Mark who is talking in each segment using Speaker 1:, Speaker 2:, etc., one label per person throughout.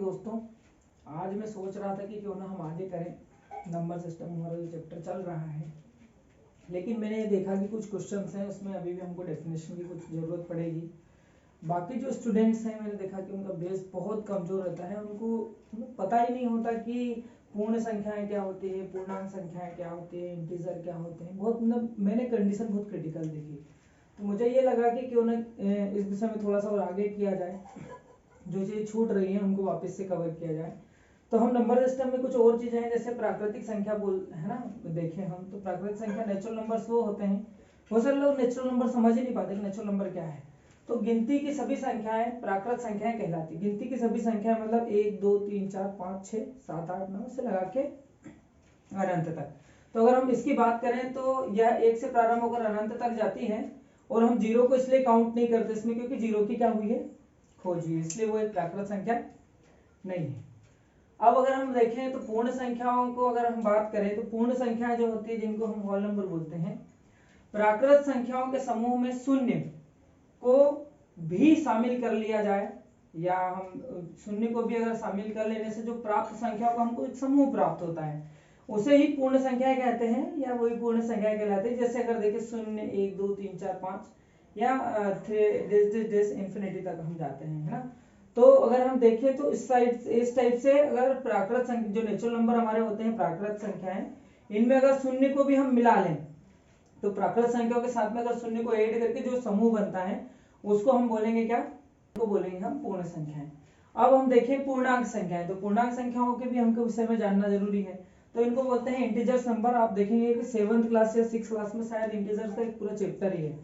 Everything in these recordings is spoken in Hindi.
Speaker 1: दोस्तों, आज मैं सोच रहा था कि क्यों ना हम आगे करें नंबर सिस्टम, हमारा जो चैप्टर चल रहा है, लेकिन मैंने देखा कि कुछ क्वेश्चंस हैं उसमें अभी भी हमको डेफिनेशन की कुछ ज़रूरत पड़ेगी। बाकी जो स्टूडेंट्स हैं मैंने देखा कि उनका बेस बहुत कमज़ोर रहता है, उनको पता ही नहीं होता कि पूर्ण संख्याएं क्या होती है, पूर्णांक संख्याएं क्या होती है, इंटीजर क्या होते हैं। बहुत मतलब मैंने कंडीशन बहुत क्रिटिकल देखी, तो मुझे ये लगा कि क्यों ना इस विषय में थोड़ा सा और आगे किया जाए, जो चीज़ छूट रही है उनको वापस से कवर किया जाए। तो हम नंबर सिस्टम में कुछ और चीजें हैं, जैसे प्राकृतिक संख्या बोल है ना, देखें हम तो प्राकृतिक संख्या नेचुरल नंबर्स वो होते हैं। बहुत सारे लोग नेचुरल नंबर समझ ही नहीं पाते कि नेचुरल नंबर क्या है। तो गिनती की सभी संख्याएं प्राकृत संख्याएं कहलाती। गिनती की सभी संख्याएं मतलब 1 2 3 4 5 6 7 8 9 से लगा के अनंत तक। तो अगर हम इसकी बात करें तो यह 1 से प्रारंभ होकर अनंत तक जाती है, और हम जीरो को इसलिए काउंट नहीं करते इसमें क्योंकि जीरो की क्या हुई है, खोज हुई है, इसलिए वो एक प्राकृत संख्या नहीं है। अब अगर हम देखें तो पूर्ण संख्याओं को अगर हम बात करें तो पूर्ण संख्या जो होती है जिनको हम होल नंबर बोलते हैं, प्राकृत संख्याओं के समूह में शून्य को भी शामिल कर लिया जाए, या हम शून्य को भी अगर शामिल कर लेने से जो प्राप्त संख्या को हमको एक समूह प्राप्त होता है, उसे ही पूर्ण संख्या कहते हैं, या वही पूर्ण संख्या कहलाते हैं। जैसे अगर देखें 0 1 2 3 4 5 या इंफिनिटी तक हम जाते हैं, है ना। तो अगर हम देखें तो इस टाइप से अगर प्राकृत संख्या जो नेचुरल नंबर हमारे होते हैं प्राकृत संख्याएं, इनमें अगर शून्य को भी हम मिला लें तो प्राकृत संख्याओं के साथ में अगर शून्य को ऐड करके जो समूह बनता है उसको हम बोलेंगे क्या, तो बोलेंगे हम पूर्ण संख्याएं। अब हम देखें पूर्णांक संख्याएं, तो पूर्णांक संख्याओं के भी हमको विषय में जानना जरूरी है। तो इनको बोलते हैं इंटीजर्स नंबर। आप देखेंगे कि 7th क्लास या 6th क्लास में शायद इंटीजर्स का एक पूरा चैप्टर ही है,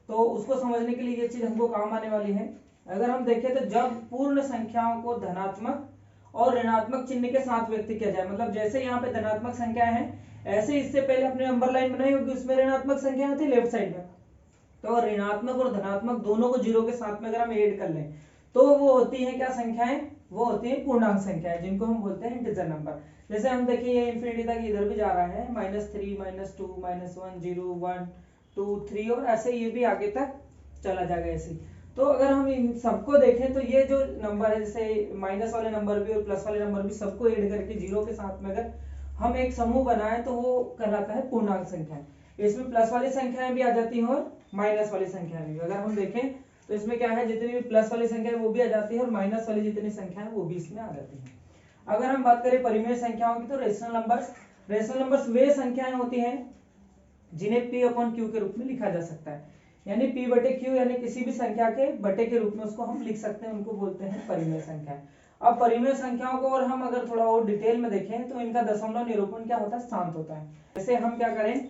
Speaker 1: तो उसको समझने के लिए ये चीज हमको काम आने वाली है। अगर हम देखें तो जब पूर्ण संख्याओं को धनात्मक और ऋणात्मक चिन्ह के साथ व्यक्त किया जाए, मतलब जैसे यहाँ पे धनात्मक संख्या है, ऐसे इससे पहले अपने नंबर लाइन बनाई होगी उसमें ऋणात्मक संख्या थी लेफ्ट साइड में, तो ऋणात्मक और धनात्मक दोनों को जीरो के साथ में अगर हम ऐड कर लें तो वो होती है क्या संख्याएं, वो होती है पूर्णांक संख्याएं, जिनको हम बोलते हैं इंटीजर नंबर। जैसे हम देखिए ये इंफिनिटी तक इधर भी जा रहा है, -3 -2 -1 0 1 2 3, और ऐसे ये भी आगे तक चला जाएगा ऐसे। तो अगर हम इन सबको देखें तो ये जो नंबर है, जैसे माइनस वाले नंबर भी और प्लस वाले नंबर भी, सबको ऐड करके जीरो के साथ में अगर हम एक समूह बनाए तो वो कहलाता है पूर्णांक संख्या। इसमें प्लस वाली संख्याएं भी आ जाती हैं और माइनस वाली संख्याएं भी। अगर हम देखें तो इसमें क्या है, जितनी भी प्लस वाली संख्या है वो भी आ जाती है और माइनस वाली जितनी संख्या है वो भी इसमें आ जाती है। अगर हम बात करें परिमेय संख्याओं की तो रेशनल नंबर्स वे संख्याएं होती हैं जिन्हें P/Q के रूप में लिखा जा सकता है, यानी P/Q यानी किसी भी संख्या के बटे के रूप में उसको हम लिख सकते हैं, उनको बोलते हैं परिमेय संख्या। अब परिमेय संख्याओं को और हम अगर थोड़ा और डिटेल में देखें तो इनका दशमलव निरूपण क्या होता है, शांत होता है। जैसे हम क्या करें,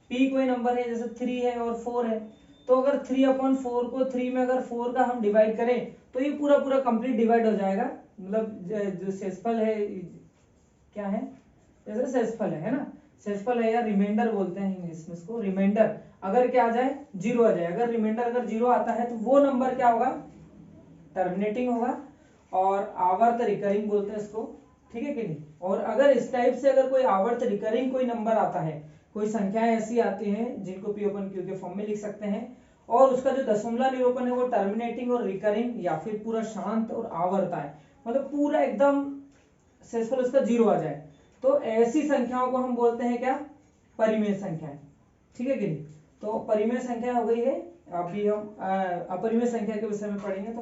Speaker 1: P कोई नंबर है, जैसे 3 है और 4 है, तो अगर 3/4 को 3 में अगर 4 का हम डिवाइड करें तो ये पूरा पूरा कंप्लीट डिवाइड हो जाएगा। मतलब जो शेषफल है क्या है, जैसे शेषफल है ना, शेषफल है या रिमाइंडर बोलते हैं इंग्लिश में इसको, रिमाइंडर अगर क्या आ जाए, जीरो आ जाए, अगर रिमाइंडर अगर जीरो आता है तो वो नंबर क्या होगा, टर्मिनेटिंग होगा, और आवर्त रिकरिंग बोलते हैं इसको, ठीक है कि नहीं। और अगर इस टाइप से अगर कोई आवर्त रिकरिंग कोई नंबर आता है, कोई संख्याएं ऐसी आती हैं जिनको P/Q के फॉर्म में लिख सकते हैं, और उसका जो दशमलव निरूपण है वो टर्मिनेटिंग और रिकरिंग या फिर पूरा शांत और आवर्त है, मतलब पूरा एकदम शेषफल उसका जीरो आ जाए, तो ऐसी संख्याओं को हम बोलते हैं क्या, परिमेय संख्याएं, ठीक है कि नहीं। तो परिमेय संख्या हो गई है। अभी हम अपरिमेय संख्या के विषय में पढ़ेंगे। तो